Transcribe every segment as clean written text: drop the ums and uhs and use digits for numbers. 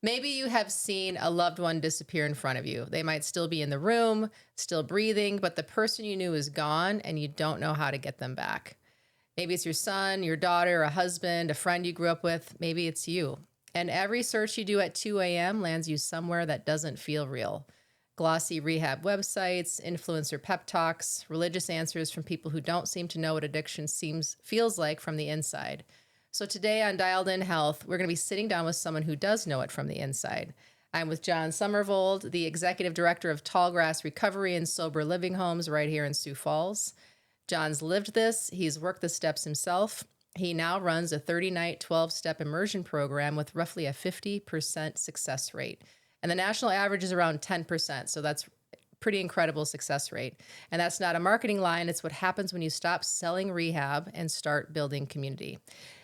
Maybe you have seen a loved one disappear in front of you. They might still be in the room, still breathing, but the person you knew is gone and you don't know how to get them back. Maybe it's your son, your daughter, a husband, a friend you grew up with. Maybe it's you. And every search you do at 2 a.m. lands you somewhere that doesn't feel real. Glossy rehab websites, influencer pep talks, religious answers from people who don't seem to know what addiction feels like from the inside. So today on Dialed In Health, we're going to be sitting down with someone who does know it from the inside. I'm with Jon Sommervold, the Executive Director of Tallgrass Recovery and Sober Living Homes right here in Sioux Falls. Jon's lived this. He's worked the steps himself. He now runs a 30-night, 12-step immersion program with roughly a 50% success rate. And the national average is around 10%, so that's pretty incredible success rate. And that's not a marketing line. It's what happens when you stop selling rehab and start building community.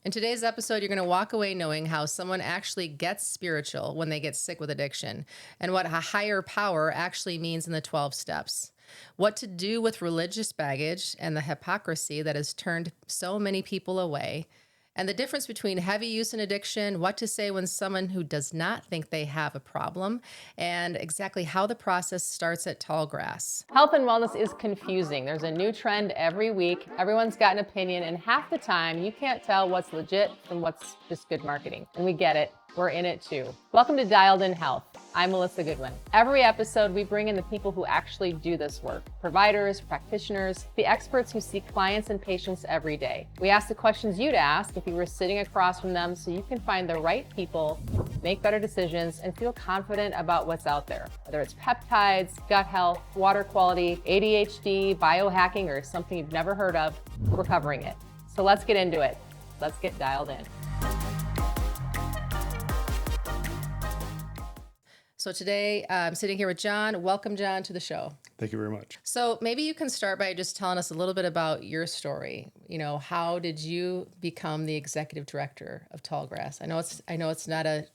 In today's episode, you're going to walk away knowing how someone actually gets spiritual when they get sick with addiction and what a higher power actually means in the 12 steps. What to do with religious baggage and the hypocrisy that has turned so many people away, and the difference between heavy use and addiction, what to say when someone who does not think they have a problem, and exactly how the process starts at Tallgrass. Health and wellness is confusing. There's a new trend every week. Everyone's got an opinion, and half the time you can't tell what's legit from what's just good marketing. And we get it. We're in it too. Welcome to Dialed In Health. I'm Melissa Goodwin. Every episode, we bring in the people who actually do this work. Providers, practitioners, the experts who see clients and patients every day. We ask the questions you'd ask if you were sitting across from them so you can find the right people, make better decisions, and feel confident about what's out there. Whether it's peptides, gut health, water quality, ADHD, biohacking, or something you've never heard of, we're covering it. So let's get into it. Let's get dialed in. So today I'm sitting here with Jon. Welcome, Jon, to the show. Thank you very much. So maybe you can start by just telling us a little bit about your story. You know, how did you become the executive director of Tallgrass? I know it's not a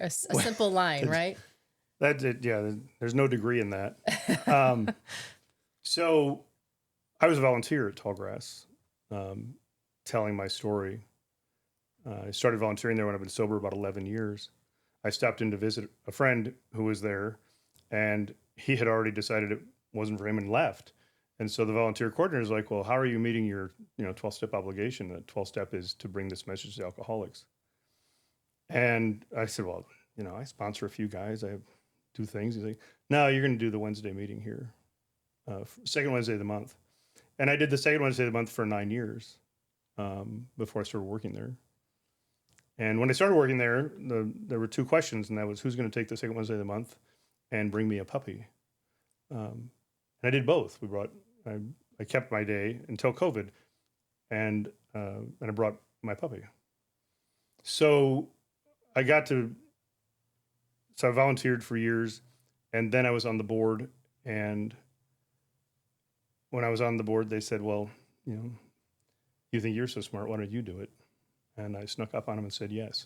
simple line, right? That's it. Yeah, there's no degree in that. So I was a volunteer at Tallgrass, telling my story. I started volunteering there when I've been sober about 11 years. I stopped in to visit a friend who was there, and he had already decided it wasn't for him and left. And so the volunteer coordinator is like, well, how are you meeting your 12-step obligation? The 12-step is to bring this message to alcoholics. And I said, well, I sponsor a few guys. I do things. He's like, no, you're going to do the Wednesday meeting here, second Wednesday of the month. And I did the second Wednesday of the month for 9 years before I started working there. And when I started working there, there were two questions, and that was, who's going to take the second Wednesday of the month and bring me a puppy? And I did both. I kept my day until COVID, and I brought my puppy. So I volunteered for years, and then I was on the board. And when I was on the board, they said, well, you think you're so smart, why don't you do it? And I snuck up on him and said yes.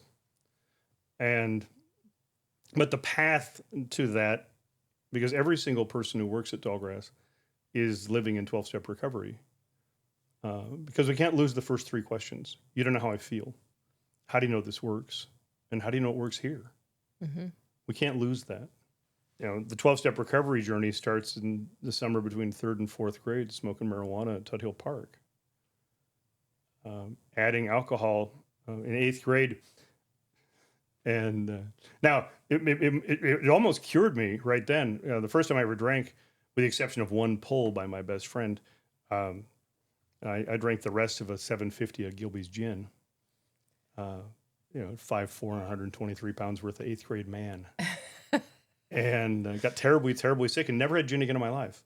But the path to that, because every single person who works at Tallgrass is living in 12-step recovery, because we can't lose the first three questions. You don't know how I feel. How do you know this works? And how do you know it works here? Mm-hmm. We can't lose that. The 12-step recovery journey starts in the summer between third and fourth grade, smoking marijuana at Tut Hill Park. Adding alcohol in eighth grade. And now it almost cured me right then. The first time I ever drank, with the exception of one pull by my best friend, I drank the rest of a 750 of Gilby's gin. 5'4", 123 pounds worth of eighth grade man. And got terribly, terribly sick and never had gin again in my life.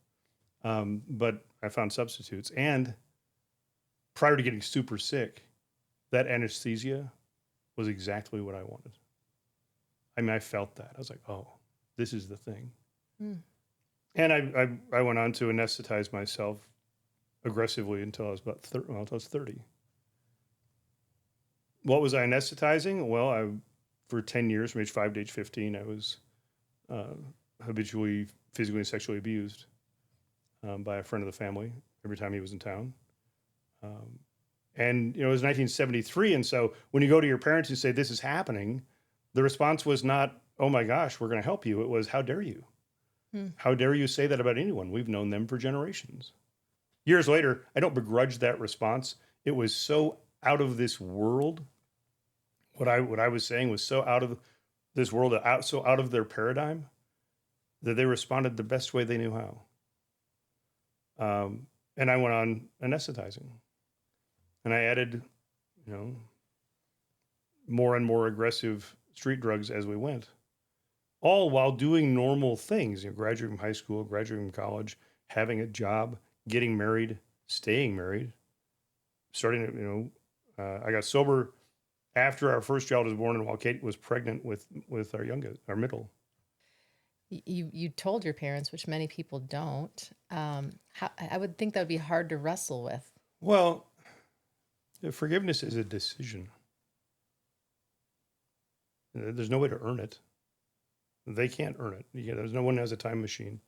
But I found substitutes. And prior to getting super sick, that anesthesia was exactly what I wanted. I mean, I felt that. I was like, oh, this is the thing. Mm. And I went on to anesthetize myself aggressively until I was until I was 30. What was I anesthetizing? Well, for 10 years, from age 5 to age 15, I was habitually physically and sexually abused by a friend of the family every time he was in town. And it was 1973, and so when you go to your parents and say this is happening, the response was not, oh my gosh, we're going to help you. It was, how dare you? How dare you say that about anyone? We've known them for generations. Years later, I don't begrudge that response. It was so out of this world. What I was saying was so out of this world, so out of their paradigm, that they responded the best way they knew how. And I went on anesthetizing, and I added, more and more aggressive street drugs as we went, all while doing normal things, graduating from high school, graduating from college, having a job, getting married, staying married, starting, I got sober after our first child was born and while Kate was pregnant with our middle. You told your parents, which many people don't. I would think that would be hard to wrestle with. Well, forgiveness is a decision. There's no way to earn it. They can't earn it. There's no one who has a time machine.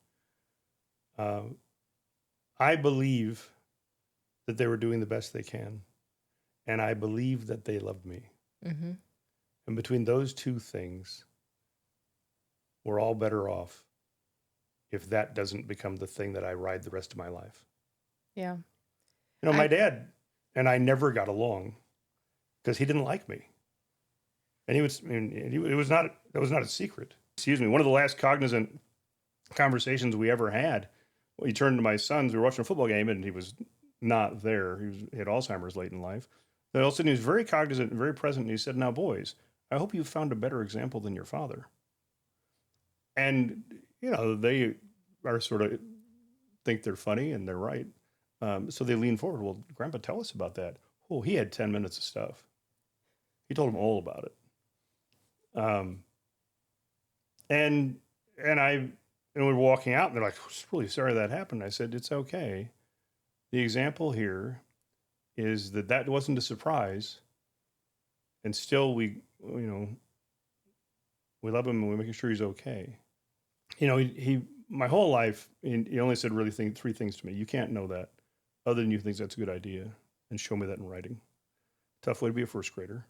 I believe that they were doing the best they can. And I believe that they loved me. Mm-hmm. And between those two things, we're all better off if that doesn't become the thing that I ride the rest of my life. Yeah. My dad and I never got along because he didn't like me. And that was not a secret. Excuse me. One of the last cognizant conversations we ever had, he turned to my sons. We were watching a football game and he was not there. He had Alzheimer's late in life. But all of a sudden he was very cognizant and very present. And he said, "Now, boys, I hope you found a better example than your father." And, they are sort of think they're funny and they're right. So they lean forward. "Well, Grandpa, tell us about that." Oh, he had 10 minutes of stuff. He told them all about it. And we were walking out and they're like, "I'm really sorry that happened." I said, "It's okay. The example here is that wasn't a surprise. And still we love him and we're making sure he's okay." He my whole life, he only said really three things to me. "You can't know that other than you think that's a good idea, and show me that in writing." Tough way to be a first grader.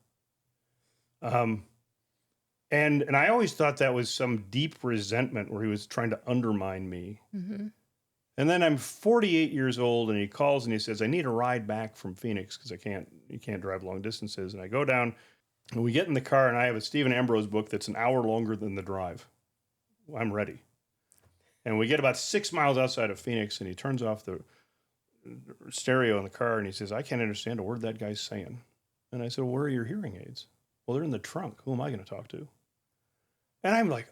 And I always thought that was some deep resentment where he was trying to undermine me. Mm-hmm. And then I'm 48 years old and he calls and he says, "I need a ride back from Phoenix because you can't drive long distances." And I go down and we get in the car and I have a Stephen Ambrose book that's an hour longer than the drive. I'm ready. And we get about 6 miles outside of Phoenix and he turns off the stereo in the car and he says, "I can't understand a word that guy's saying." And I said, "Well, where are your hearing aids?" "Well, they're in the trunk. Who am I going to talk to?" And I'm like,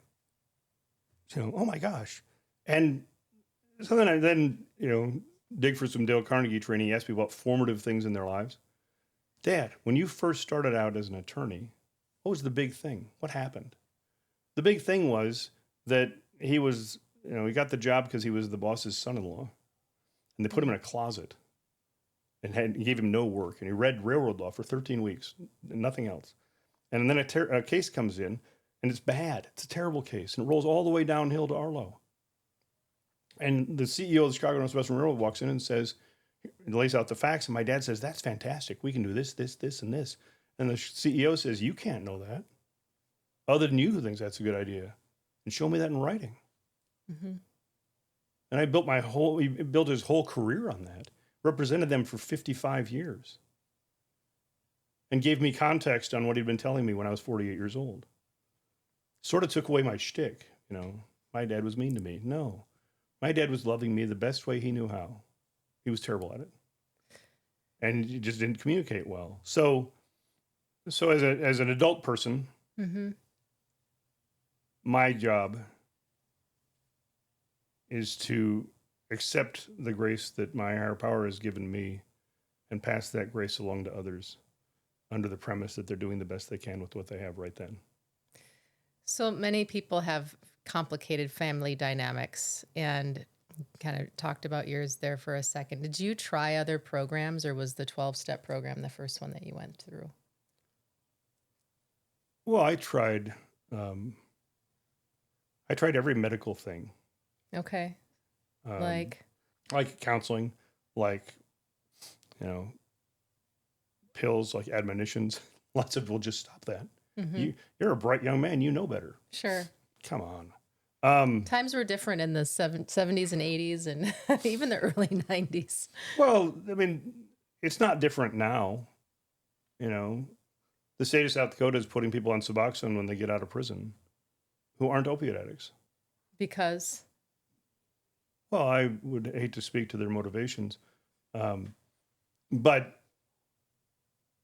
oh my gosh. And so then I dig for some Dale Carnegie training. He asked me about formative things in their lives. "Dad, when you first started out as an attorney, what was the big thing? What happened?" The big thing was that he was, he got the job because he was the boss's son-in-law. And they put him in a closet and gave him no work. And he read railroad law for 13 weeks, nothing else. And then a case comes in. And it's bad. It's a terrible case. And it rolls all the way downhill to Arlo. And the CEO of the Chicago Northwestern Railroad walks in and lays out the facts. And my dad says, "That's fantastic. We can do this, this, this, and this." And the CEO says, "You can't know that. Other than you who thinks that's a good idea. And show me that in writing." Mm-hmm. And he built his whole career on that. Represented them for 55 years. And gave me context on what he'd been telling me when I was 48 years old. Sort of took away my shtick, my dad was mean to me. No, my dad was loving me the best way he knew how. He was terrible at it. And he just didn't communicate well. So as an adult person, mm-hmm. my job is to accept the grace that my higher power has given me and pass that grace along to others under the premise that they're doing the best they can with what they have right then. So many people have complicated family dynamics and kind of talked about yours there for a second. Did you try other programs or was the 12-step program the first one that you went through? Well, I tried every medical thing. Okay. Like counseling, pills, like admonitions. Lots of people just stop that. You're a bright young man. You know better. Sure. Come on. Times were different in the 70s and 80s and even the early 90s. Well, I mean, it's not different now. You know, the state of South Dakota is putting people on Suboxone when they get out of prison who aren't opiate addicts. Because? Well, I would hate to speak to their motivations, but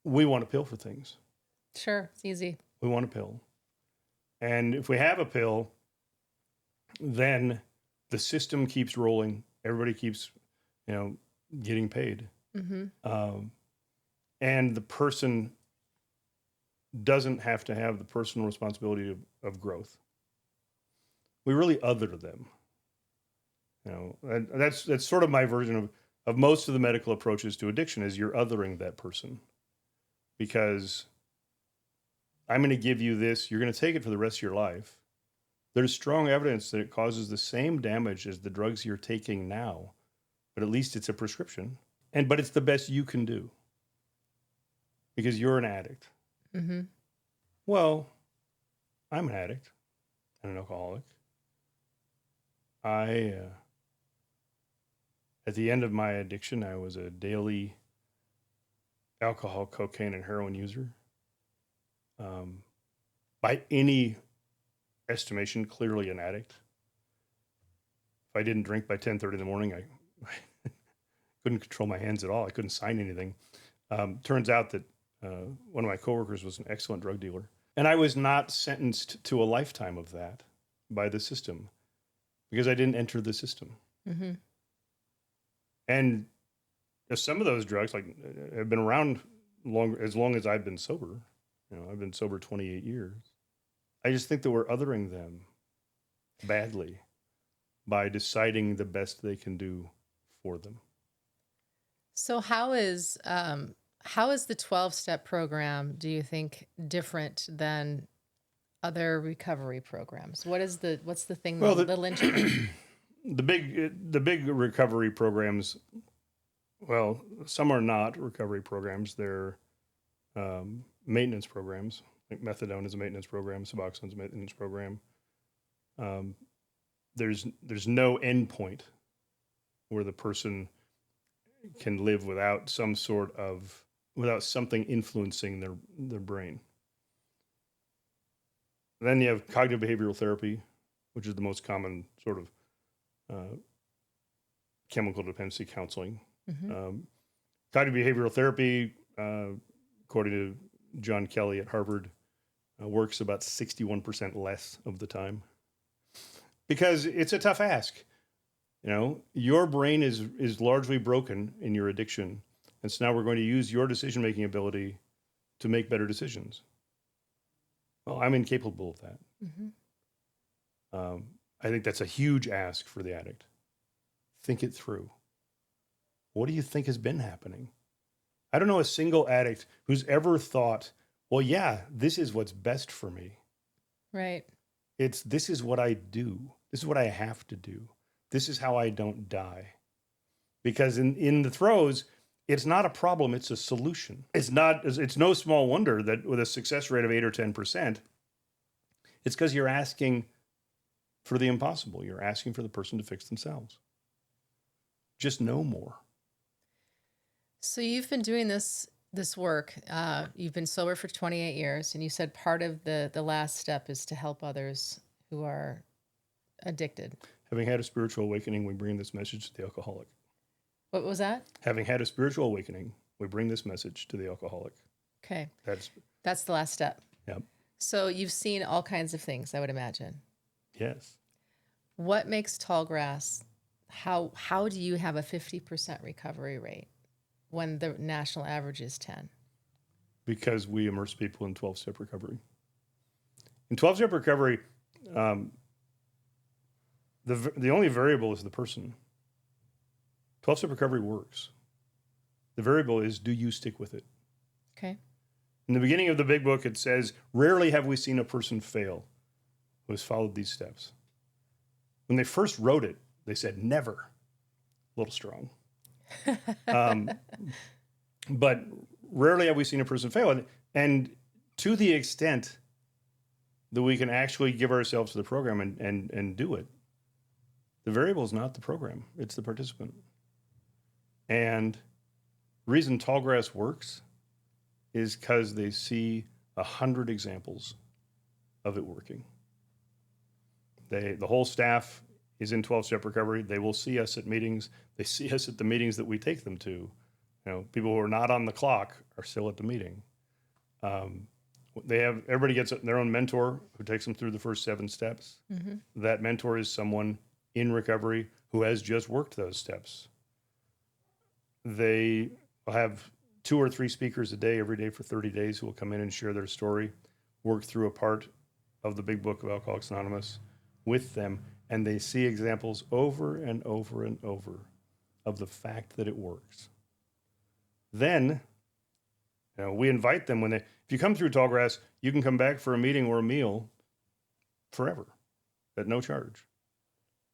we want a pill for things. Sure, it's easy. We want a pill. And if we have a pill, then the system keeps rolling. Everybody keeps, getting paid. And the person doesn't have to have the personal responsibility of growth. We really other them. And that's sort of my version of most of the medical approaches to addiction is you're othering that person. Because I'm going to give you this, you're going to take it for the rest of your life. There's strong evidence that it causes the same damage as the drugs you're taking now, but at least it's a prescription. But it's the best you can do because you're an addict. Well, I'm an addict and an alcoholic. At the end of my addiction, I was a daily alcohol, cocaine, and heroin user. By any estimation, clearly an addict. If I didn't drink by 10:30 in the morning, I couldn't control my hands at all. I couldn't sign anything. Turns out that one of my coworkers was an excellent drug dealer. And I was not sentenced to a lifetime of that by the system because I didn't enter the system. And some of those drugs have been around as long as I've been sober. I've been sober 28 years. I just think that we're othering them badly by deciding the best they can do for them. So how is the 12-step program, do you think, different than other recovery programs? What's the thing, the linchpin? The big recovery programs, well, some are not recovery programs. They're maintenance programs. Like methadone is a maintenance program. Suboxone is a maintenance program. There's no end point where the person can live without something influencing their brain. Then you have cognitive behavioral therapy, which is the most common sort of chemical dependency counseling. Cognitive behavioral therapy, according to John Kelly at Harvard, works about 61% less of the time because it's a tough ask. Your brain is largely broken in your addiction. And so now we're going to use your decision-making ability to make better decisions. Well, I'm incapable of that. I think that's a huge ask for the addict. Think it through. What do you think has been happening? I don't know a single addict who's ever thought, well, yeah, this is what's best for me. Right. This is what I do. This is what I have to do. This is how I don't die. Because in the throes, it's not a problem, it's a solution. It's no small wonder that with a success rate of 8 or 10%, it's because you're asking for the impossible. You're asking for the person to fix themselves. Just know more. So you've been doing this work. You've been sober for 28 years, and you said part of the last step is to help others who are addicted. Having had a spiritual awakening, we bring this message to the alcoholic. What was that? Having had a spiritual awakening, we bring this message to the alcoholic. Okay. That's the last step. Yep. So you've seen all kinds of things, I would imagine. Yes. What makes Tallgrass, how do you have a 50% recovery rate when the national average is 10? Because we immerse people in 12-step recovery. In 12-step recovery, the only variable is the person. 12-step recovery works. The variable is, do you stick with it? Okay. In the beginning of the big book, it says, rarely have we seen a person fail who has followed these steps. When they first wrote it, they said never. A little strong. But rarely have we seen a person fail. And to the extent that we can actually give ourselves to the program and do it, the variable is not the program, it's the participant. And the reason Tallgrass works is because they see 100 examples of it working. The whole staff is in 12-step recovery. They will see us at meetings. They see us at the meetings that we take them to. You know, people who are not on the clock are still at the meeting. Everybody gets their own mentor who takes them through the first 7 steps. Mm-hmm. That mentor is someone in recovery who has just worked those steps. They will have 2 or 3 speakers a day, every day for 30 days, who will come in and share their story, work through a part of the big book of Alcoholics Anonymous with them, and they see examples over and over and over of the fact that it works. Then, you know, we invite them if you come through Tallgrass, you can come back for a meeting or a meal forever at no charge.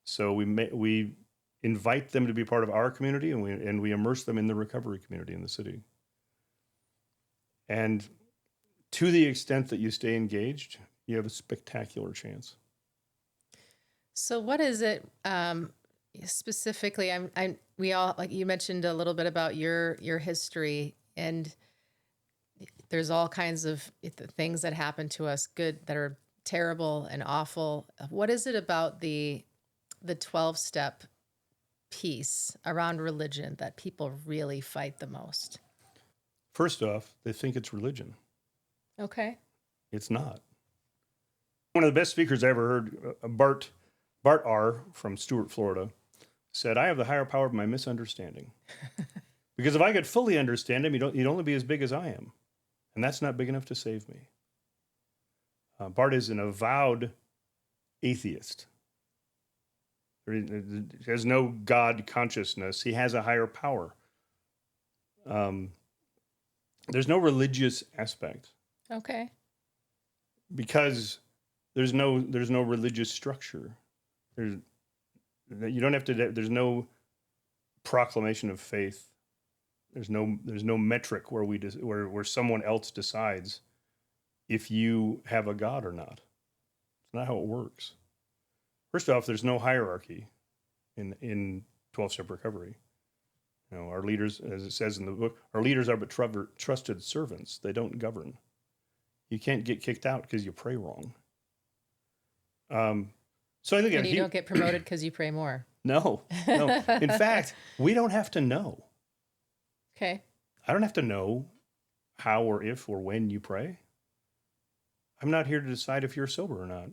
So we invite them to be part of our community, and we immerse them in the recovery community in the city. And to the extent that you stay engaged, you have a spectacular chance. So what is it specifically? We all, like you mentioned a little bit about your history, and there's all kinds of things that happen to us, good, that are terrible and awful. What is it about the 12-step piece around religion that people really fight the most? First off, they think it's religion. Okay. It's not. One of the best speakers I ever heard, Bart R. from Stuart, Florida, said, "I have the higher power of my misunderstanding." Because if I could fully understand him, he'd only be as big as I am. And that's not big enough to save me. Bart is an avowed atheist. He has no God consciousness. He has a higher power. There's no religious aspect. Okay. Because there's no religious structure. There's no proclamation of faith. There's no metric where someone else decides if you have a God or not. It's not how it works. First off, there's no hierarchy in 12-step recovery. You know, our leaders, as it says in the book, our leaders are but trusted servants. They don't govern. You can't get kicked out because you pray wrong. So I think, and you don't get promoted because you pray more. No. In fact, we don't have to know. Okay. I don't have to know how or if or when you pray. I'm not here to decide if you're sober or not.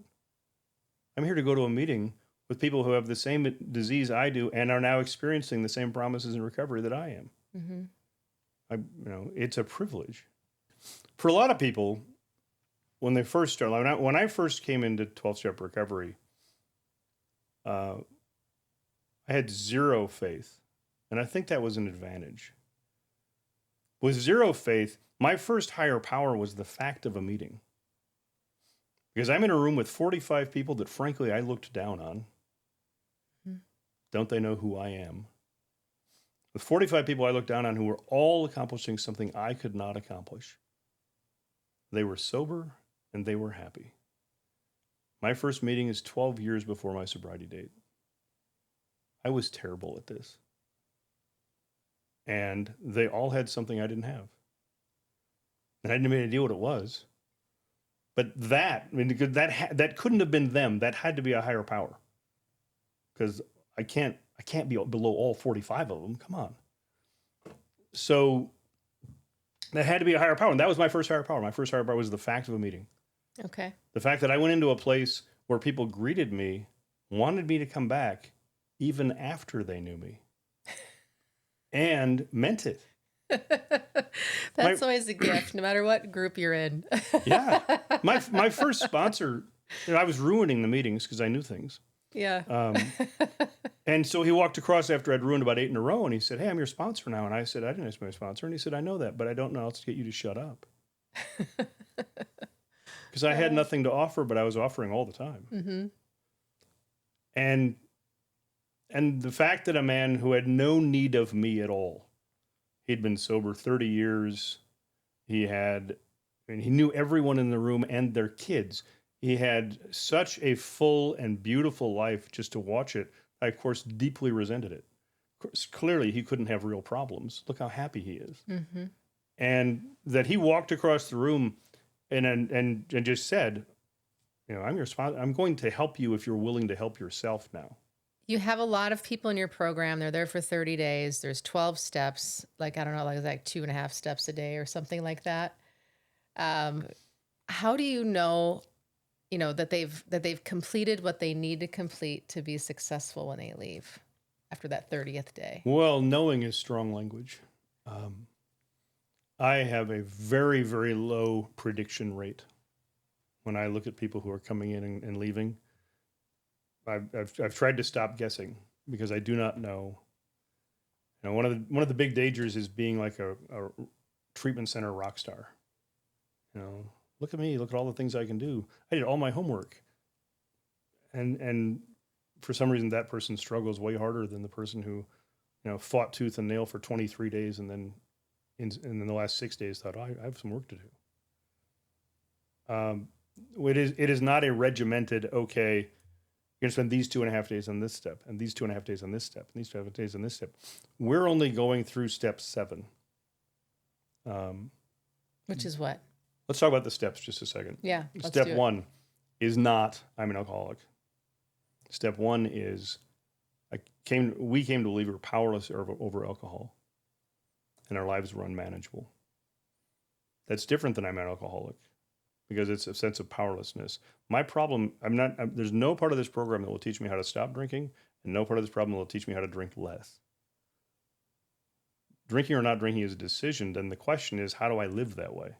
I'm here to go to a meeting with people who have the same disease I do and are now experiencing the same promises in recovery that I am. Mm-hmm. It's a privilege. For a lot of people, when they first start, when I first came into 12-step recovery, I had zero faith, and I think that was an advantage. With zero faith, my first higher power was the fact of a meeting. Because I'm in a room with 45 people that, frankly, I looked down on. Mm-hmm. Don't they know who I am? With 45 people I looked down on who were all accomplishing something I could not accomplish. They were sober and they were happy. My first meeting is 12 years before my sobriety date. I was terrible at this. And they all had something I didn't have. And I didn't have any idea what it was. But that couldn't have been them. That had to be a higher power. Because I can't be below all 45 of them. Come on. So that had to be a higher power. And that was my first higher power. My first higher power was the fact of a meeting. Okay. The fact that I went into a place where people greeted me, wanted me to come back, even after they knew me. And meant it. That's always a gift, no matter what group you're in. Yeah. My first sponsor, I was ruining the meetings because I knew things. Yeah. And so he walked across after I'd ruined about 8 in a row, and he said, "Hey, I'm your sponsor now." And I said, "I didn't ask my sponsor." And he said, "I know that, but I don't know how to get you to shut up." Because I had nothing to offer, but I was offering all the time. Mm-hmm. And the fact that a man who had no need of me at all, he'd been sober 30 years, he had I mean, he knew everyone in the room and their kids. He had such a full and beautiful life just to watch it. I, of course, deeply resented it. Of course, clearly, he couldn't have real problems. Look how happy he is. Mm-hmm. And that he walked across the room and just said, I'm your sponsor. I'm going to help you if you're willing to help yourself now. You have a lot of people in your program. They're there for 30 days. There's 12 steps, like, I don't know, like 2.5 steps a day or something like that. How do you know, that they've completed what they need to complete to be successful when they leave after that 30th day? Well, knowing is strong language. I have a very, very low prediction rate when I look at people who are coming in and leaving. I've tried to stop guessing because I do not know. One of the big dangers is being like a treatment center rock star. Look at me, look at all the things I can do. I did all my homework. And for some reason that person struggles way harder than the person who, fought tooth and nail for 23 days and then in the last 6 days thought, I have some work to do. It is not a regimented, okay, you're going to spend these 2.5 days on this step, and these 2.5 days on this step, and these 2.5 days on this step. We're only going through step 7. Which is what? Let's talk about the steps just a second. Yeah. Step 1 is not, I'm an alcoholic. Step 1 is, we came to believe we were powerless over alcohol, and our lives were unmanageable. That's different than I'm an alcoholic, because it's a sense of powerlessness. My problem, there's no part of this program that will teach me how to stop drinking, and no part of this problem will teach me how to drink less. Drinking or not drinking is a decision, then the question is, how do I live that way?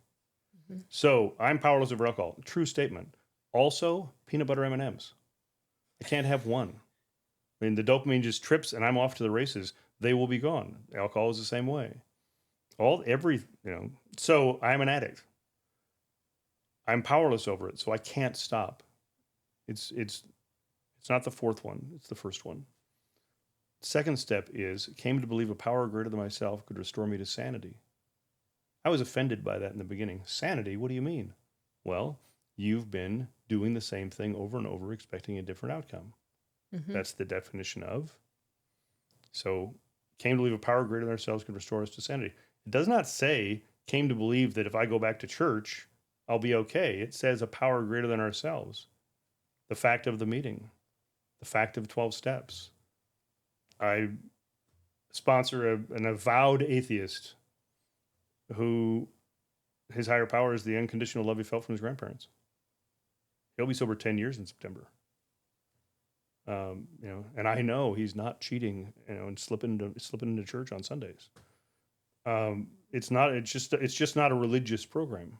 Mm-hmm. So I'm powerless over alcohol. True statement. Also, peanut butter M&Ms. I can't have one. I mean, the dopamine just trips and I'm off to the races. They will be gone. Alcohol is the same way. So I'm an addict. I'm powerless over it, so I can't stop. It's not the fourth one, it's the first one. Second step is, came to believe a power greater than myself could restore me to sanity. I was offended by that in the beginning. Sanity, what do you mean? Well, you've been doing the same thing over and over, expecting a different outcome. Mm-hmm. That's the definition of. So, came to believe a power greater than ourselves could restore us to sanity. It does not say, came to believe that if I go back to church, I'll be okay. It says a power greater than ourselves. The fact of the meeting, the fact of 12 steps. I sponsor an avowed atheist who his higher power is the unconditional love he felt from his grandparents. He'll be sober 10 years in September. And I know he's not cheating, and slipping into church on Sundays. It's just not a religious program.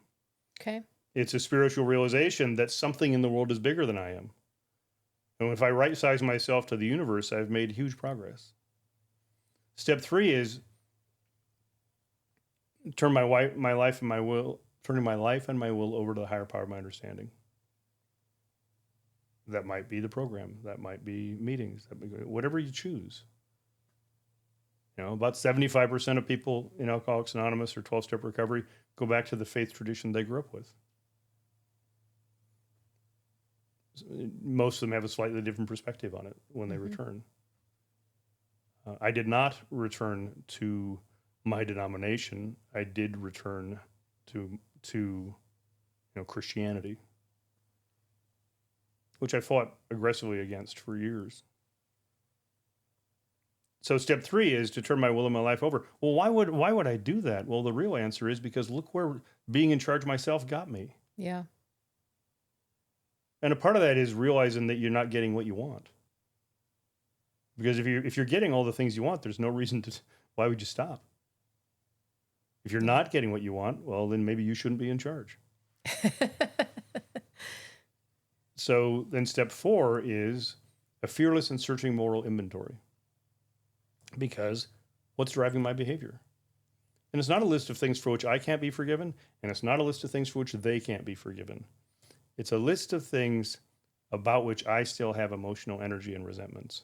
Okay. It's a spiritual realization that something in the world is bigger than I am. And if I right-size myself to the universe, I've made huge progress. Step 3 is turning my life and my will over to the higher power of my understanding. That might be the program. That might be meetings. Whatever you choose. About 75% of people in Alcoholics Anonymous or 12-step recovery go back to the faith tradition they grew up with. Most of them have a slightly different perspective on it when they return. I did not return to my denomination. I did return to Christianity, which I fought aggressively against for years. So step 3 is to turn my will and my life over. Well, why would I do that? Well, the real answer is because look where being in charge myself got me. Yeah. And a part of that is realizing that you're not getting what you want. Because if you're getting all the things you want, there's no reason to. Why would you stop? If you're not getting what you want, well, then maybe you shouldn't be in charge. So then step 4 is a fearless and searching moral inventory. Because what's driving my behavior? And it's not a list of things for which I can't be forgiven, and it's not a list of things for which they can't be forgiven. It's a list of things about which I still have emotional energy and resentments,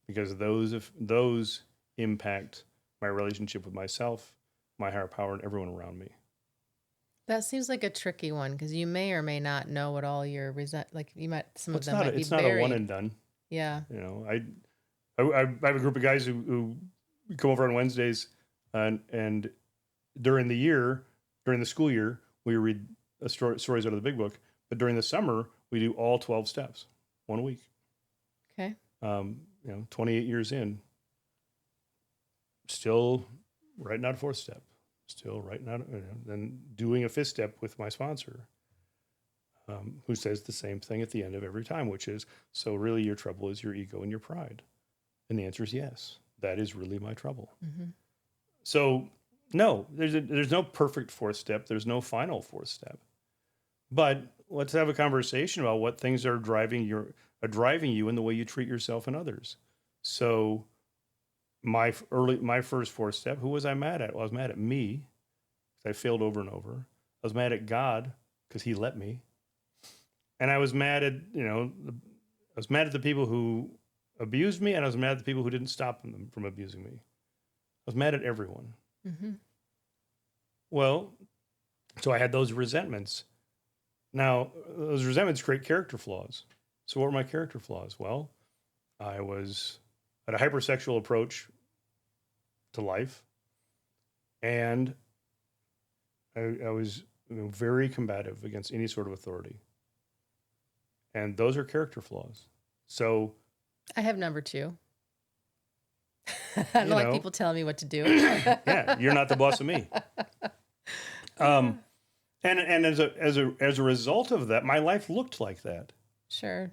because those impact my relationship with myself, my higher power, and everyone around me. That seems like a tricky one because you may or may not know what all your like some Well, of them might be it's not a one buried. and done. Yeah. You know, I have a group of guys who come over on Wednesdays, and during the school year, we read stories out of the big book. But during the summer, we do all 12 steps, 1 week. Okay. 28 years in, still writing out a fourth step, still writing out, then doing a fifth step with my sponsor, who says the same thing at the end of every time, which is, so really your trouble is your ego and your pride. And the answer is yes, that is really my trouble. Mm-hmm. So no, there's no perfect fourth step. There's no final fourth step. But let's have a conversation about what things are driving you in the way you treat yourself and others. So my first fourth step, who was I mad at? Well, I was mad at me because I failed over and over. I was mad at God because he let me. And I was mad at, the people who abused me, and I was mad at the people who didn't stop them from abusing me. I was mad at everyone. Mm-hmm. Well, so I had those resentments. Now, those resentments create character flaws. So what were my character flaws? Well, I had a hypersexual approach to life, and I was very combative against any sort of authority. And those are character flaws. So I have number 2. I don't like people telling me what to do. Yeah, you're not the boss of me. And as a result of that, my life looked like that. Sure.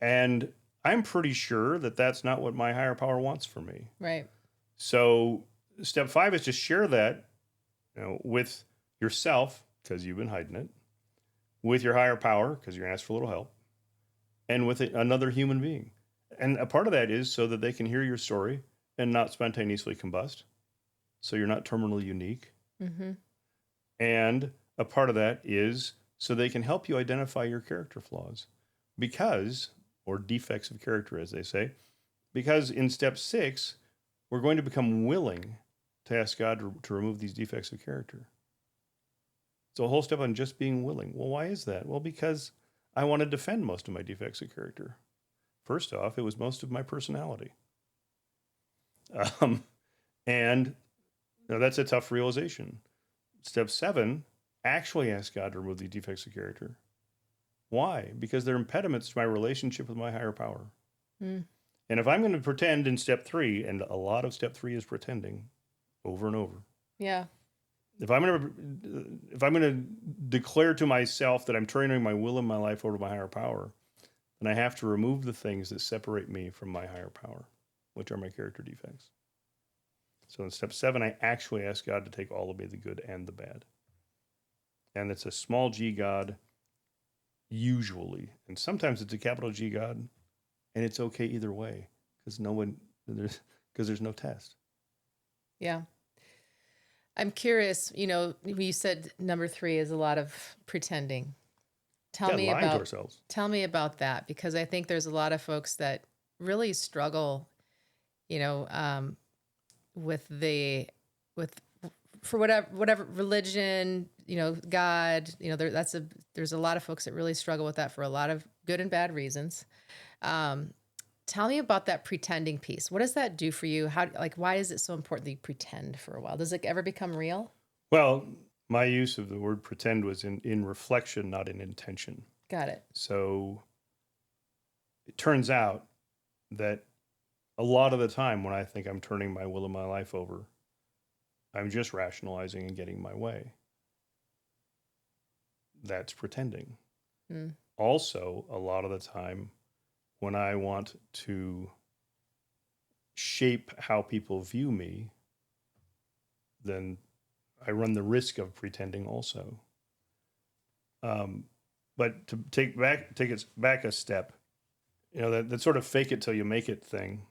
And I'm pretty sure that that's not what my higher power wants for me. Right. So step 5 is to share that, with yourself, because you've been hiding it, with your higher power, because you're asked for a little help, and with another human being. And a part of that is so that they can hear your story and not spontaneously combust. So you're not terminally unique. Mm-hmm. And a part of that is so they can help you identify your character flaws or defects of character, as they say, because in step 6, we're going to become willing to ask God to remove these defects of character. It's a whole step on just being willing. Well, why is that? Well, because I want to defend most of my defects of character. First off, it was most of my personality. And that's a tough realization. Step 7, actually ask God to remove the defects of character. Why? Because they're impediments to my relationship with my higher power. Mm. And if I'm going to pretend in step 3, and a lot of step 3 is pretending over and over. Yeah. If I'm going to declare to myself that I'm turning my will and my life over to my higher power, then I have to remove the things that separate me from my higher power, which are my character defects. So in step 7, I actually ask God to take all of me, the good and the bad. And it's a small g God, usually. And sometimes it's a capital G God, and it's okay either way, because there's no test. Yeah. I'm curious, you said number 3 is a lot of pretending. Tell me about that, because I think there's a lot of folks that really struggle, for whatever religion, God, there's a lot of folks that really struggle with that for a lot of good and bad reasons. Tell me about that pretending piece. What does that do for you? Why is it so important that you pretend for a while? Does it ever become real? Well, my use of the word pretend was in reflection, not in intention. Got it. So it turns out that a lot of the time when I think I'm turning my will and my life over, I'm just rationalizing and getting my way. That's pretending. Mm. Also, a lot of the time when I want to shape how people view me, then I run the risk of pretending also. But to take it back a step, that sort of fake it till you make it thing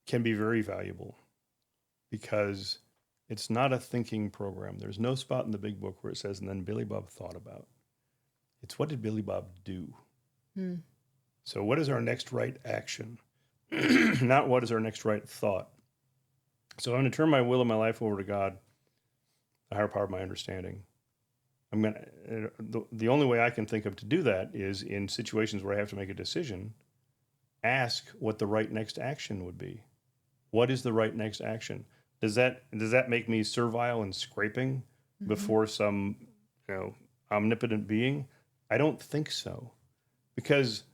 can be very valuable, because it's not a thinking program. There's no spot in the big book where it says, and then Billy Bob thought about. It's what did Billy Bob do? Hmm. So what is our next right action? Not what is our next right thought. So I'm going to turn my will and my life over to God, the higher power of my understanding. I'm going to, the only way I can think of to do that is in situations where I have to make a decision, ask what the right next action would be. What is the right next action? Does that make me servile and scraping before some, omnipotent being? I don't think so, because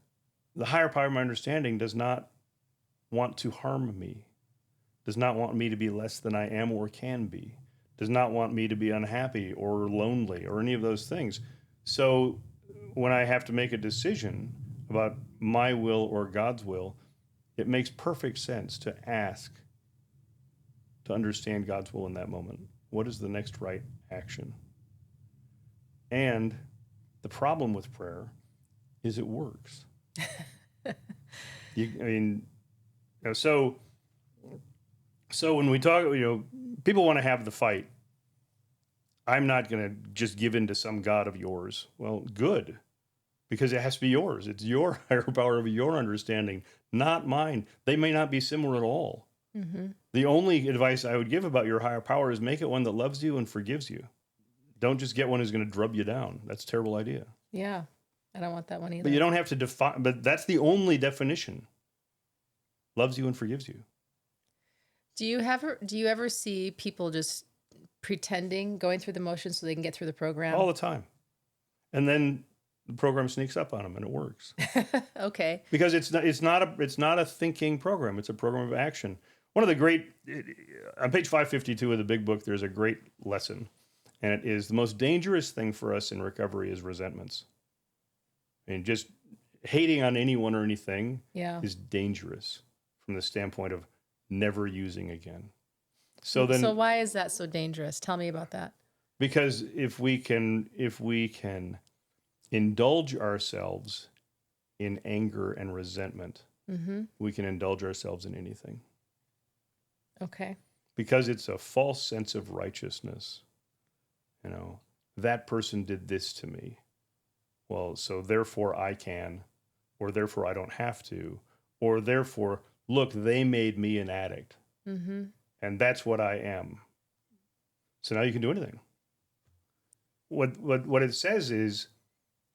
the higher power of my understanding does not want to harm me, does not want me to be less than I am or can be, does not want me to be unhappy or lonely or any of those things. So when I have to make a decision about my will or God's will, it makes perfect sense to ask, to understand God's will in that moment. What is the next right action? And the problem with prayer is it works. So when we talk, people want to have the fight. I'm not going to just give in to some God of yours. Well, good, because it has to be yours. It's your higher power of your understanding, not mine. They may not be similar at all. Mm-hmm. The only advice I would give about your higher power is make it one that loves you and forgives you. Don't just get one who's going to drub you down. That's a terrible idea. Yeah, I don't want that one either. But you don't have to define, but that's the only definition. Loves you and forgives you. Do you ever see people just pretending, going through the motions so they can get through the program? All the time. And then the program sneaks up on them and it works. Okay. Because it's not a thinking program. It's a program of action. One of the great, on page 552 of the big book, there's a great lesson. And it is the most dangerous thing for us in recovery is resentments. I mean, just hating on anyone or anything is dangerous from the standpoint of never using again. So why is that so dangerous? Tell me about that. Because if we can indulge ourselves in anger and resentment, we can indulge ourselves in anything. Okay. Because it's a false sense of righteousness. That person did this to me. Well, so therefore I can, or therefore I don't have to, or therefore, look, they made me an addict. Mm-hmm. And that's what I am. So now you can do anything. What it says is,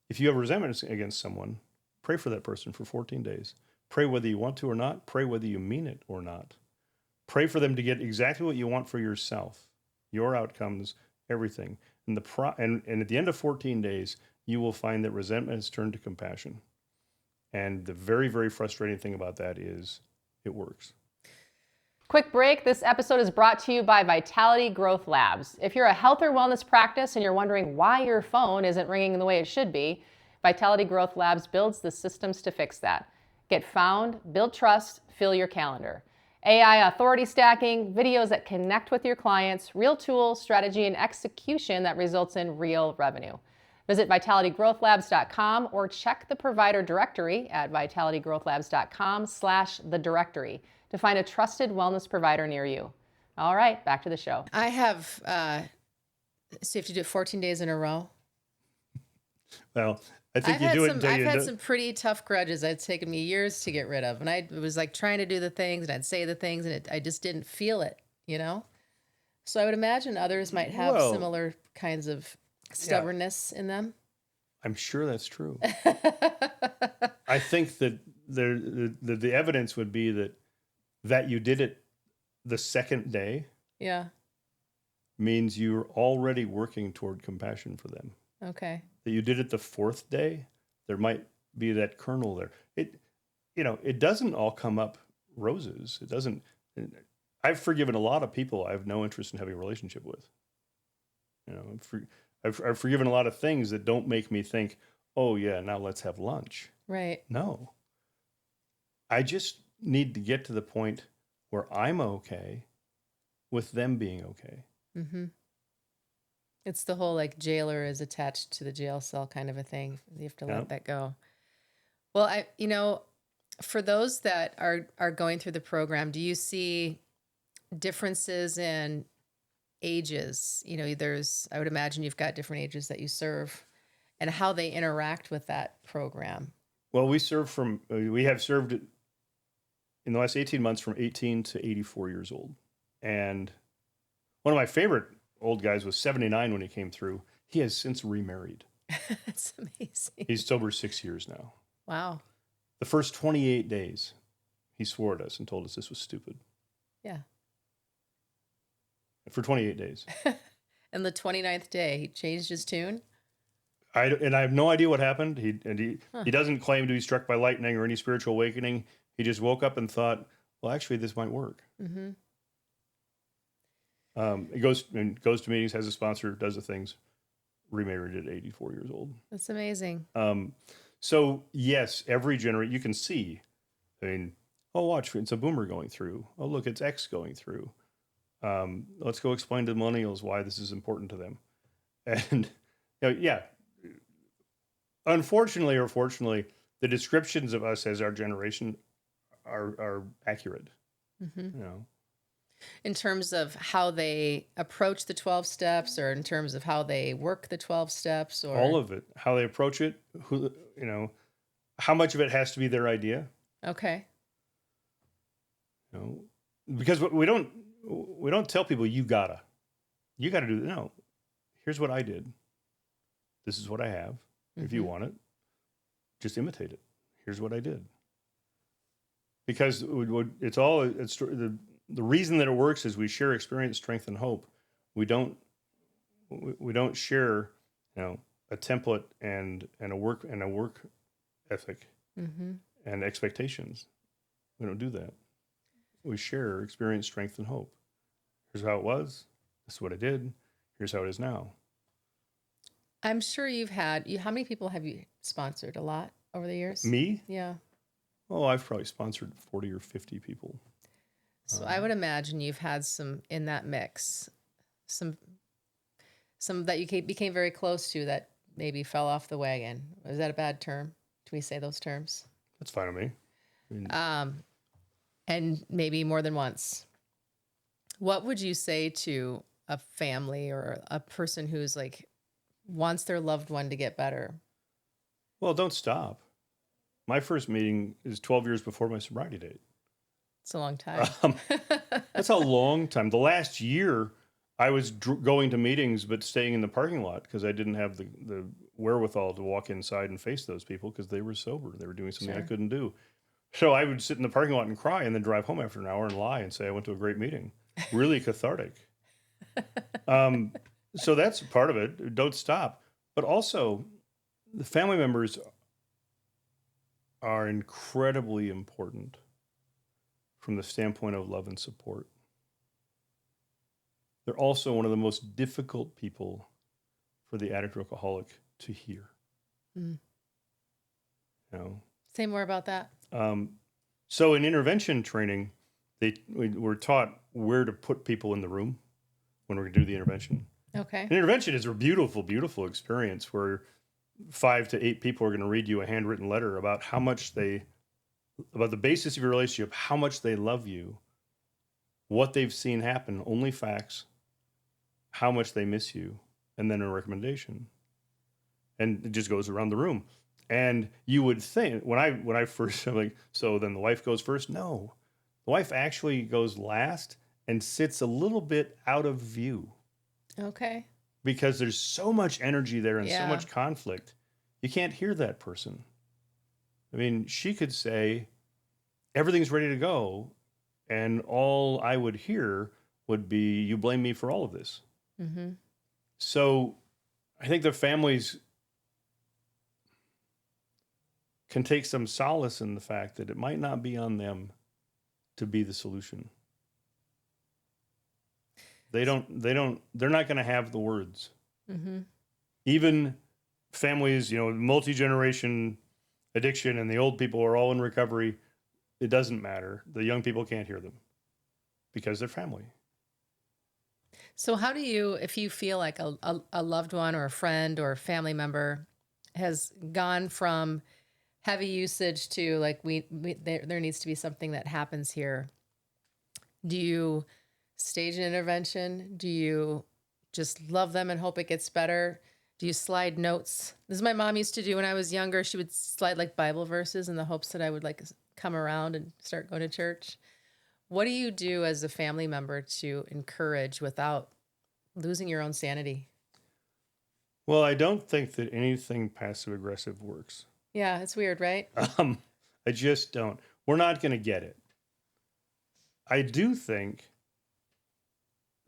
if you have resentment against someone, pray for that person for 14 days. Pray whether you want to or not. Pray whether you mean it or not. Pray for them to get exactly what you want for yourself, your outcomes, everything. And at the end of 14 days, you will find that resentment has turned to compassion. And the very, very frustrating thing about that is it works. Quick break. This episode is brought to you by Vitality Growth Labs. If you're a health or wellness practice and you're wondering why your phone isn't ringing the way it should be, Vitality Growth Labs builds the systems to fix that. Get found, build trust, fill your calendar. AI authority stacking, videos that connect with your clients, real tools, strategy, and execution that results in real revenue. Visit vitalitygrowthlabs.com or check the provider directory at vitalitygrowthlabs.com/the directory to find a trusted wellness provider near you. All right, back to the show. I have, so you have to do it 14 days in a row? Well, I think I've had some pretty tough grudges. It's taken me years to get rid of. And I was like trying to do the things and I'd say the things and I just didn't feel it, So I would imagine others might have similar kinds of stubbornness in them. I'm sure that's true. I think that the evidence would be that you did it the second day. Yeah. Means you're already working toward compassion for them. Okay. That you did it the fourth day, there might be that kernel there. It doesn't all come up roses. It doesn't. I've forgiven a lot of people I have no interest in having a relationship with. I've forgiven a lot of things that don't make me think, oh yeah, now let's have lunch. Right. No. I just need to get to the point where I'm okay with them being okay. Mm-hmm. It's the whole jailer is attached to the jail cell kind of a thing. You have to let that go. Well, for those that are going through the program, do you see differences in ages? I would imagine you've got different ages that you serve and how they interact with that program. Well, we have served in the last 18 months from 18 to 84 years old. And one of my favorite old guys was 79 when he came through. He has since remarried. That's amazing. He's sober 6 years now. Wow. The first 28 days, he swore at us and told us this was stupid. Yeah. For 28 days. And the 29th day, he changed his tune. I have no idea what happened. He doesn't claim to be struck by lightning or any spiritual awakening. He just woke up and thought, well, actually, this might work. Mm-hmm. He goes to meetings, has a sponsor, does the things. Remarried at 84 years old. That's amazing. So yes, every generation you can see. I mean, oh, watch, it's a boomer going through. Oh, look, it's X going through. Let's go explain to the millennials why this is important to them. And yeah, unfortunately or fortunately, the descriptions of us as our generation are accurate. Mm-hmm. You know, in terms of how they approach the 12 steps, or in terms of how they work the 12 steps, or all of it, how they approach it, how much of it has to be their idea. Okay. Because we don't tell people you gotta do that. No, here's what I did. This is what I have. Mm-hmm. If you want it, just imitate it. Here's what I did. Because the reason that it works is we share experience, strength, and hope. We don't share, a template and a work ethic mm-hmm. and expectations. We don't do that. We share experience, strength, and hope. Here's how it was. This is what I did. Here's how it is now. I'm sure how many people have you sponsored? A lot over the years? Me? Yeah. Oh, I've probably sponsored 40 or 50 people. So I would imagine you've had some in that mix, some that you became very close to that maybe fell off the wagon. Is that a bad term? Do we say those terms? That's fine with me. And maybe more than once. What would you say to a family or a person who's like wants their loved one to get better? Well, don't stop. My first meeting is 12 years before my sobriety date. It's a long time. That's a long time. The last year, I was going to meetings but staying in the parking lot because I didn't have the wherewithal to walk inside and face those people because they were sober. They were doing something I couldn't do. So I would sit in the parking lot and cry and then drive home after an hour and lie and say I went to a great meeting. Really cathartic. So that's part of it. Don't stop. But also, the family members are incredibly important from the standpoint of love and support. They're also one of the most difficult people for the addict or alcoholic to hear. Mm. Say more about that. So in intervention training, we were taught where to put people in the room when we're going to do the intervention. Okay. An intervention is a beautiful, beautiful experience where 5 to 8 people are going to read you a handwritten letter about about the basis of your relationship, how much they love you, what they've seen happen, only facts, how much they miss you, and then a recommendation. And it just goes around the room. And you would think, when I first, I'm like, so then the wife goes first? No. The wife actually goes last and sits a little bit out of view. Okay. Because there's so much energy there and so much conflict. You can't hear that person. I mean, she could say, everything's ready to go, and all I would hear would be, you blame me for all of this. Mm-hmm. So I think the families can take some solace in the fact that it might not be on them to be the solution. They're not going to have the words. Mm-hmm. Even families, multi-generation addiction and the old people are all in recovery. It doesn't matter. The young people can't hear them because they're family. So how do you, if you feel like a loved one or a friend or a family member has gone from heavy usage to like there needs to be something that happens here, do you stage an intervention? Do you just love them and hope it gets better? Do you slide notes? This is what my mom used to do when I was younger. She would slide like Bible verses in the hopes that I would like come around and start going to church. What do you do as a family member to encourage without losing your own sanity? Well, I don't think that anything passive aggressive works. Yeah, it's weird, right? I just don't. We're not going to get it. I do think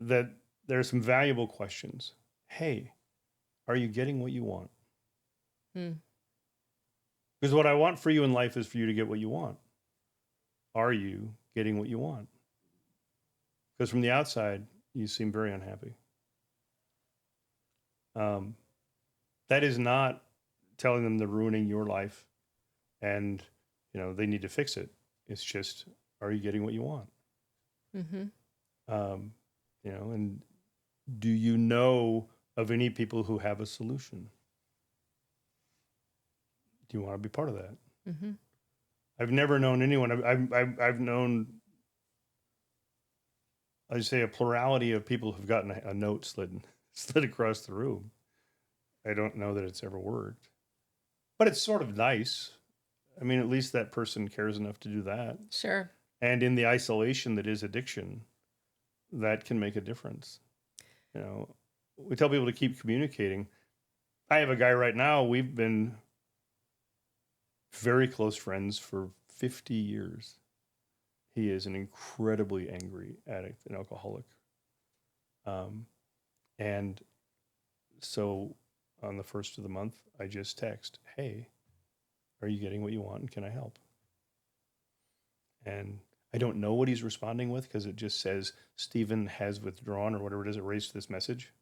that there are some valuable questions. Hey, are you getting what you want? Because what I want for you in life is for you to get what you want. Are you getting what you want? Because from the outside, you seem very unhappy. That is not telling them they're ruining your life and, they need to fix it. It's just, are you getting what you want? And do you know of any people who have a solution? Do you want to be part of that? I've never known anyone. I've known, I'd say, a plurality of people who've gotten a note slid across the room. I don't know that it's ever worked, but it's sort of nice. I mean, at least that person cares enough to do that. Sure. And in the isolation that is addiction, that can make a difference. We tell people to keep communicating. I have a guy right now, we've been very close friends for 50 years. He is an incredibly angry addict and alcoholic. And so on the first of the month, I just text, hey, are you getting what you want and can I help? And I don't know what he's responding with because it just says Stephen has withdrawn or whatever it is, it raised this message.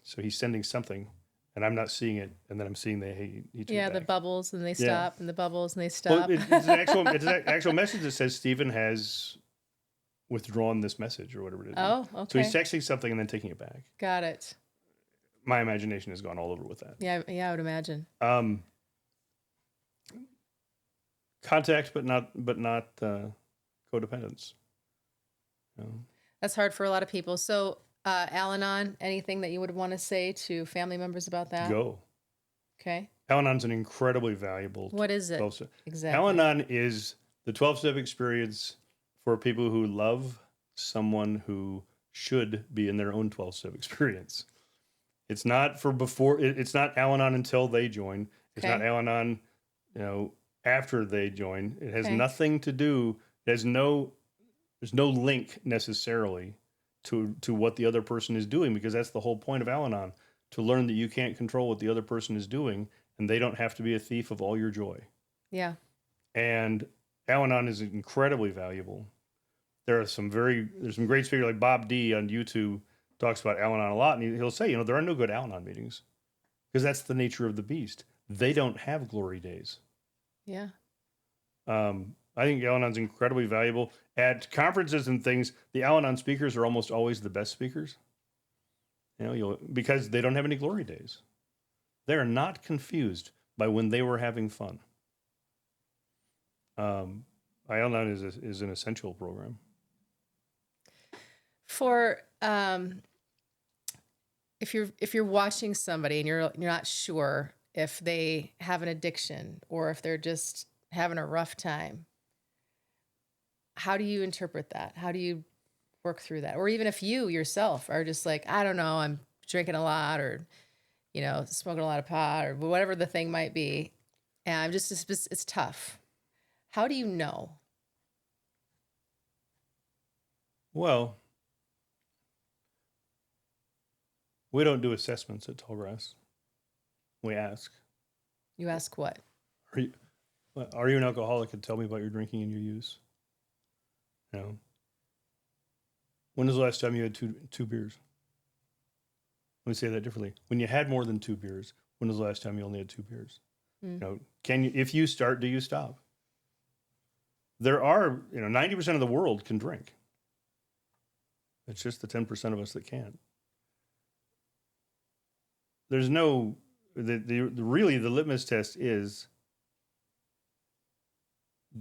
So he's sending something and I'm not seeing it. And then I'm seeing he took it The back. bubbles and they stop and the bubbles and they Well, stop. it's an actual message that says Stephen has withdrawn this message or whatever it is. Oh, okay. So he's texting something and then taking it back. Got it. My imagination has gone all over with that. Yeah, I would imagine. Contact, but not codependence. That's hard for a lot of people. So, Al-Anon, anything that you would want to say to family members about that? Go. Okay. Al-Anon's an incredibly valuable. What is it? Exactly. Al-Anon is the 12-step experience for people who love someone who should be in their own 12-step experience. It's not for before. It's not Al-Anon until they join. It's not Al-Anon, after they join. It has nothing to do. There's no link necessarily to what the other person is doing, because that's the whole point of Al-Anon, to learn that you can't control what the other person is doing and they don't have to be a thief of all your joy. Yeah. And Al-Anon is incredibly valuable. There's some great speakers like Bob D on YouTube talks about Al-Anon a lot, and he'll say, there are no good Al-Anon meetings because that's the nature of the beast. They don't have glory days. Yeah. I think Al-Anon's incredibly valuable. At conferences and things, the Al-Anon speakers are almost always the best speakers. Because they don't have any glory days. They're not confused by when they were having fun. Al-Anon is an essential program. For if you're watching somebody and you're not sure if they have an addiction or if they're just having a rough time, how do you interpret that? How do you work through that? Or even if you yourself are just like, I don't know, I'm drinking a lot or, smoking a lot of pot or whatever the thing might be. And it's tough. How do you know? Well, we don't do assessments at Tallgrass. We ask. You ask what? Are you an alcoholic? And tell me about your drinking and your use. When was the last time you had two beers? Let me say that differently. When you had more than 2 beers, when was the last time you only had 2 beers? If you start, do you stop? There are, 90% of the world can drink. It's just the 10% of us that can't. There's no, really the litmus test is,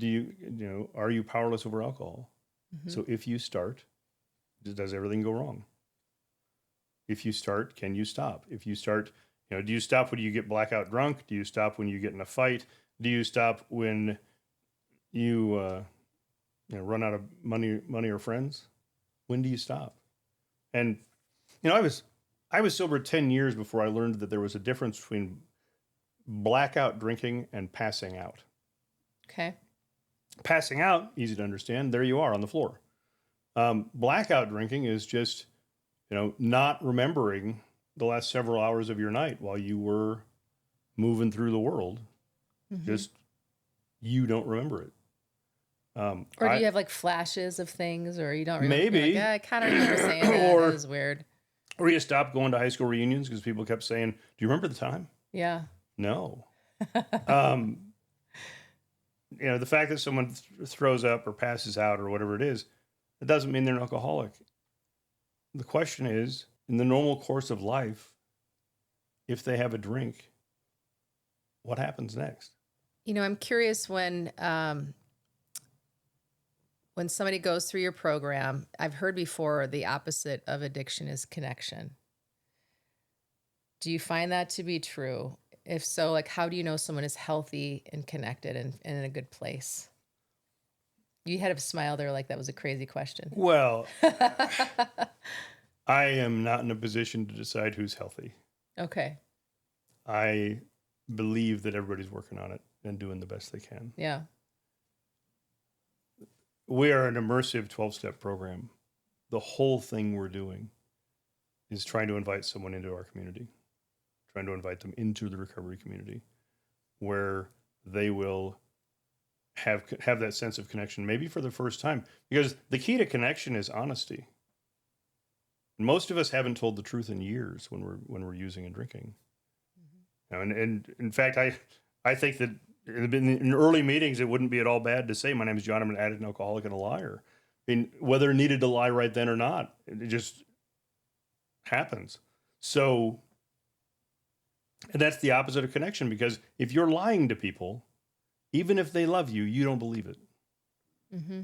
are you powerless over alcohol? Mm-hmm. So if you start, does everything go wrong? If you start, can you stop? If you start, do you stop when you get blackout drunk? Do you stop when you get in a fight? Do you stop when you run out of money or friends, when do you stop? And I was sober 10 years before I learned that there was a difference between blackout drinking and passing out. Okay. Passing out, easy to understand. There you are on the floor. Blackout drinking is just, not remembering the last several hours of your night while you were moving through the world. Mm-hmm. Just, you don't remember it. Or do you have like flashes of things, or you don't remember? Maybe. Like, I kind of remember saying that. Or- That was weird. Or you stopped going to high school reunions because people kept saying, do you remember the time? Yeah. No. The fact that someone throws up or passes out or whatever it is, it doesn't mean they're an alcoholic. The question is, in the normal course of life, if they have a drink, what happens next? I'm curious when somebody goes through your program, I've heard before the opposite of addiction is connection. Do you find that to be true? If so, like, how do you know someone is healthy and connected and in a good place? You had a smile there like that was a crazy question. Well, I am not in a position to decide who's healthy. Okay. I believe that everybody's working on it and doing the best they can. Yeah. We are an immersive 12-step program. The whole thing we're doing is trying to invite someone into our community, trying to invite them into the recovery community where they will have that sense of connection, maybe for the first time. Because the key to connection is honesty. Most of us haven't told the truth in years when we're using and drinking. Mm-hmm. And in fact, I think that in early meetings, it wouldn't be at all bad to say, my name is Jon, I'm an addict, an alcoholic, and a liar. I mean, whether it needed to lie right then or not, it just happens. So, and that's the opposite of connection, because if you're lying to people, even if they love you, you don't believe it. Mm-hmm.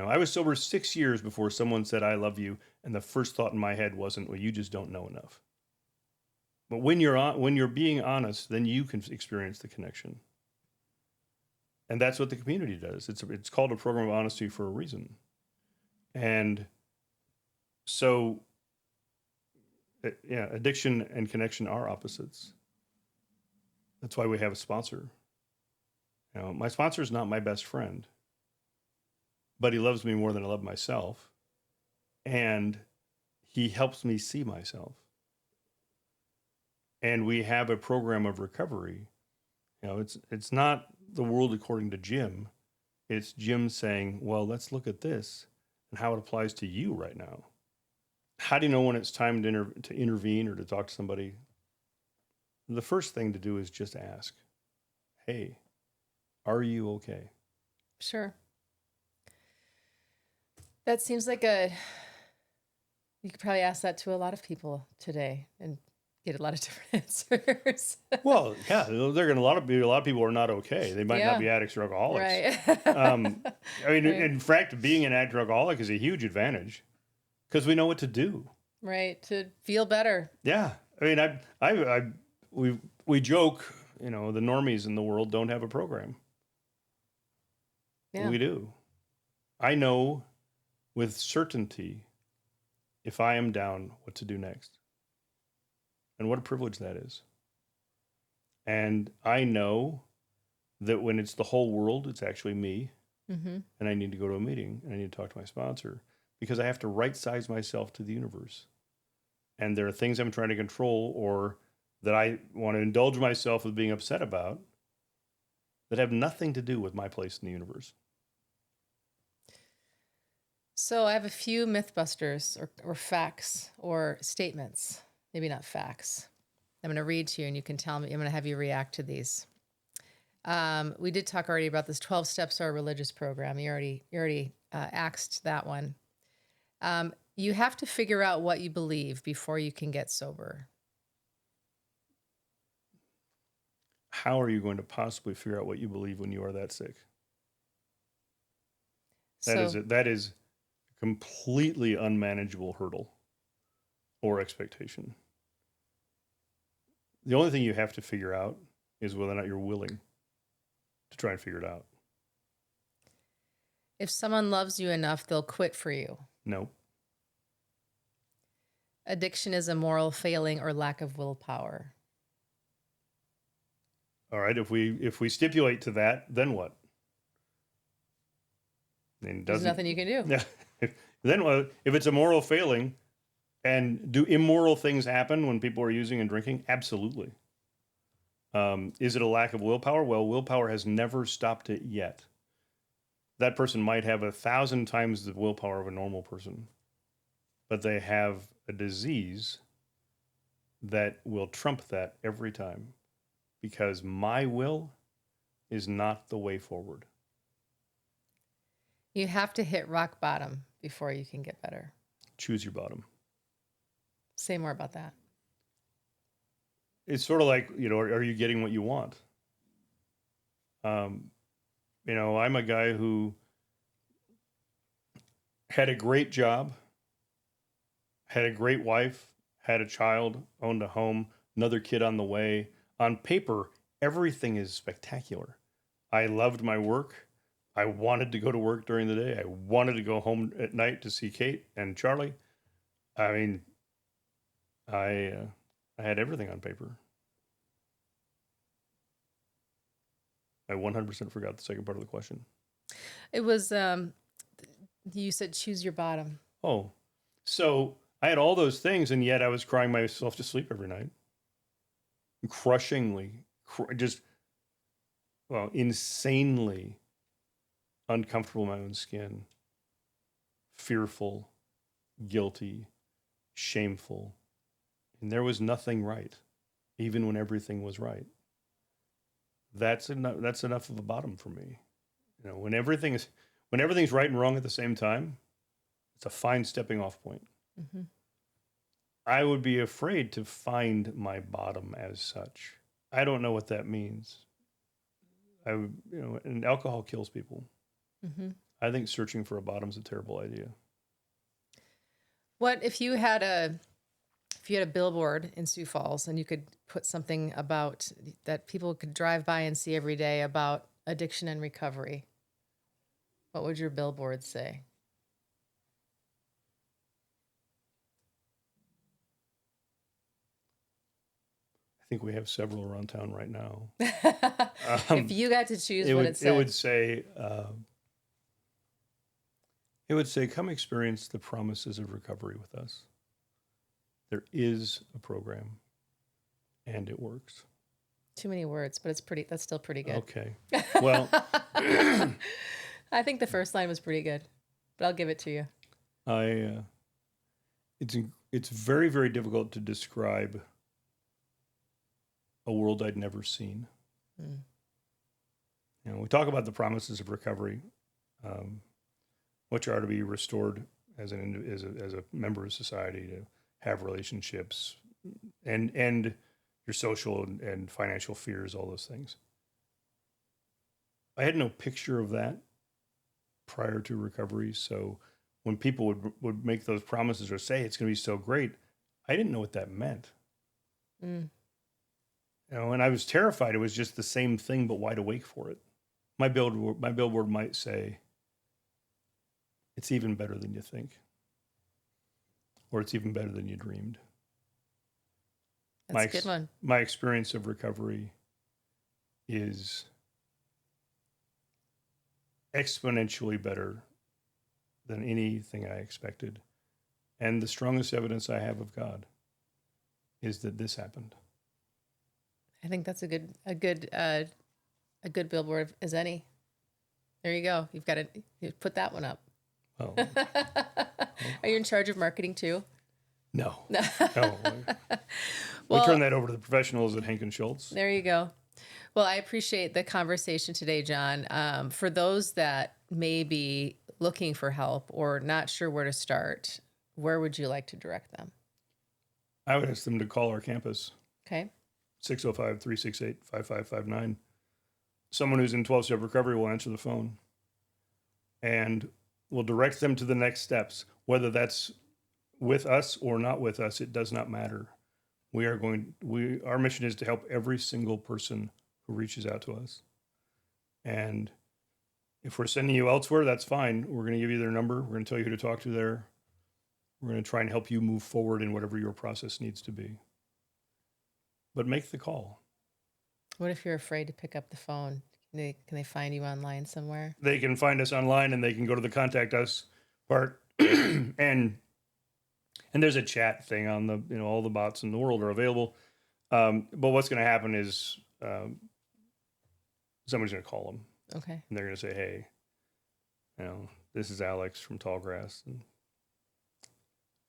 I was sober 6 years before someone said, I love you. And the first thought in my head wasn't, well, you just don't know enough. But when you're being honest, then you can experience the connection. And that's what the community does. It's called a program of honesty for a reason. And so, addiction and connection are opposites. That's why we have a sponsor. My sponsor is not my best friend, but he loves me more than I love myself. And he helps me see myself. And we have a program of recovery. It's not the world according to Jim. It's Jim saying, well, let's look at this and how it applies to you right now. How do you know when it's time to intervene or to talk to somebody? The first thing to do is just ask, hey, are you okay? Sure. That seems like you could probably ask that to a lot of people today and get a lot of different answers. Well, yeah, a lot of people are not okay. They might not be addicts or alcoholics. Right. Right. In fact, being an addict or alcoholic is a huge advantage because we know what to do. Right. To feel better. Yeah. We joke, the normies in the world don't have a program. Yeah. We do. I know with certainty if I am down, what to do next. And what a privilege that is. And I know that when it's the whole world, it's actually me. Mm-hmm. And I need to go to a meeting and I need to talk to my sponsor because I have to right size myself to the universe. And there are things I'm trying to control or that I want to indulge myself with being upset about that have nothing to do with my place in the universe. So I have a few mythbusters or facts or statements. Maybe not facts. I'm going to read to you and you can tell me, I'm going to have you react to these. We did talk already about this 12 steps to our religious program. You already axed that one. You have to figure out what you believe before you can get sober. How are you going to possibly figure out what you believe when you are that sick? That is a completely unmanageable hurdle or expectation. The only thing you have to figure out is whether or not you're willing to try and figure it out. If someone loves you enough, they'll quit for you. No. Addiction is a moral failing or lack of willpower. All right. If we stipulate to that, then what? Then There's nothing you can do. Yeah. Then what? If it's a moral failing, and do immoral things happen when people are using and drinking? Absolutely. Is it a lack of willpower? Well, willpower has never stopped it yet. That person might have 1,000 times the willpower of a normal person, but they have a disease that will trump that every time, because my will is not the way forward. You have to hit rock bottom before you can get better. Choose your bottom. Say more about that. It's sort of like, are you getting what you want? I'm a guy who had a great job, had a great wife, had a child, owned a home, another kid on the way. On paper, everything is spectacular. I loved my work. I wanted to go to work during the day. I wanted to go home at night to see Kate and Charlie. I mean, I had everything on paper. I 100% forgot the second part of the question. It was, you said choose your bottom. Oh, so I had all those things, and yet I was crying myself to sleep every night. Crushingly, insanely uncomfortable in my own skin, fearful, guilty, shameful. And there was nothing right, even when everything was right. That's enough of a bottom for me. When everything's right and wrong at the same time, it's a fine stepping off point. Mm-hmm. I would be afraid to find my bottom as such. I don't know what that means. And alcohol kills people. Mm-hmm. I think searching for a bottom is a terrible idea. What if you had a billboard in Sioux Falls and you could put something about that people could drive by and see every day about addiction and recovery? What would your billboard say? I think we have several around town right now. If you got to choose what it said. It would say, come experience the promises of recovery with us. There is a program, and it works. Too many words, but that's still pretty good. Okay. Well, I think the first line was pretty good, but I'll give it to you. It's very, very difficult to describe a world I'd never seen. Mm. We talk about the promises of recovery, which are to be restored as a member of society, to have relationships, and end your social and financial fears, all those things. I had no picture of that prior to recovery, so when people would make those promises or say it's going to be so great, I didn't know what that meant. Mm. And I was terrified. It was just the same thing, but wide awake for it. My billboard might say, it's even better than you think, or it's even better than you dreamed. That's a good one. My experience of recovery is exponentially better than anything I expected. And the strongest evidence I have of God is that this happened. I think that's a good billboard as any. There you go. You've got to put that one up. Oh. Are you in charge of marketing too? No. We'll turn that over to the professionals at Hank & Schultz. There you go. Well, I appreciate the conversation today, Jon. For those that may be looking for help or not sure where to start, where would you like to direct them? I would ask them to call our campus. Okay. 605-368-5559. Someone who's in 12-step recovery will answer the phone and will direct them to the next steps. Whether that's with us or not with us, it does not matter. Our mission is to help every single person who reaches out to us. And If we're sending you elsewhere, that's fine. We're going to give you their number. We're going to tell you who to talk to there. We're going to try and help you move forward in whatever your process needs to be. But make the call. What if you're afraid to pick up the phone? Can they find you online somewhere? They can find us online, and they can go to the contact us part. And there's a chat thing on the, all the bots in the world are available. But what's going to happen is somebody's going to call them. Okay. And they're going to say, hey, this is Alex from Tallgrass. And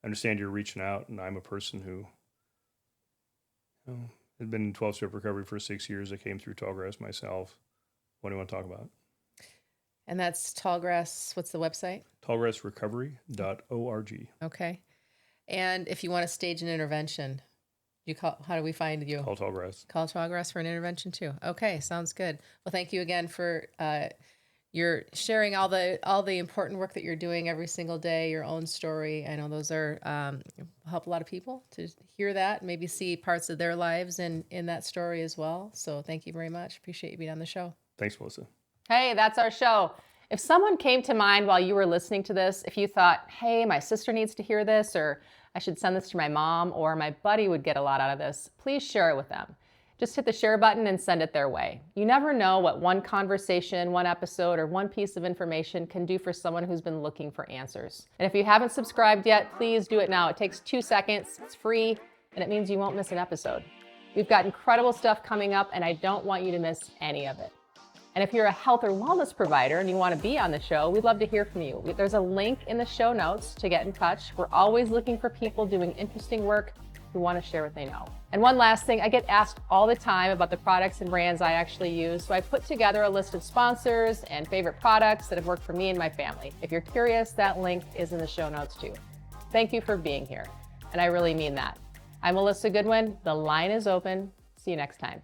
I understand you're reaching out, and I'm a person who had been in 12-step recovery for 6 years. I came through Tallgrass myself. What do you want to talk about? And that's Tallgrass. What's the website? Tallgrassrecovery.org. Okay. And if you want to stage an intervention, how do we find you? Call Tallgrass. Call Tallgrass for an intervention too. Okay, sounds good. Well, thank you again for your sharing all the important work that you're doing every single day, your own story. I know those are help a lot of people to hear that, maybe see parts of their lives in that story as well. So thank you very much. Appreciate you being on the show. Thanks, Melissa. Hey, that's our show. If someone came to mind while you were listening to this, if you thought, hey, my sister needs to hear this, or I should send this to my mom, or my buddy would get a lot out of this, please share it with them. Just hit the share button and send it their way. You never know what one conversation, one episode, or one piece of information can do for someone who's been looking for answers. And if you haven't subscribed yet, please do it now. It takes 2 seconds, it's free, and it means you won't miss an episode. We've got incredible stuff coming up, and I don't want you to miss any of it. And if you're a health or wellness provider and you want to be on the show, we'd love to hear from you. There's a link in the show notes to get in touch. We're always looking for people doing interesting work who want to share what they know. And one last thing, I get asked all the time about the products and brands I actually use. So I put together a list of sponsors and favorite products that have worked for me and my family. If you're curious, that link is in the show notes too. Thank you for being here. And I really mean that. I'm Melissa Goodwin. The line is open. See you next time.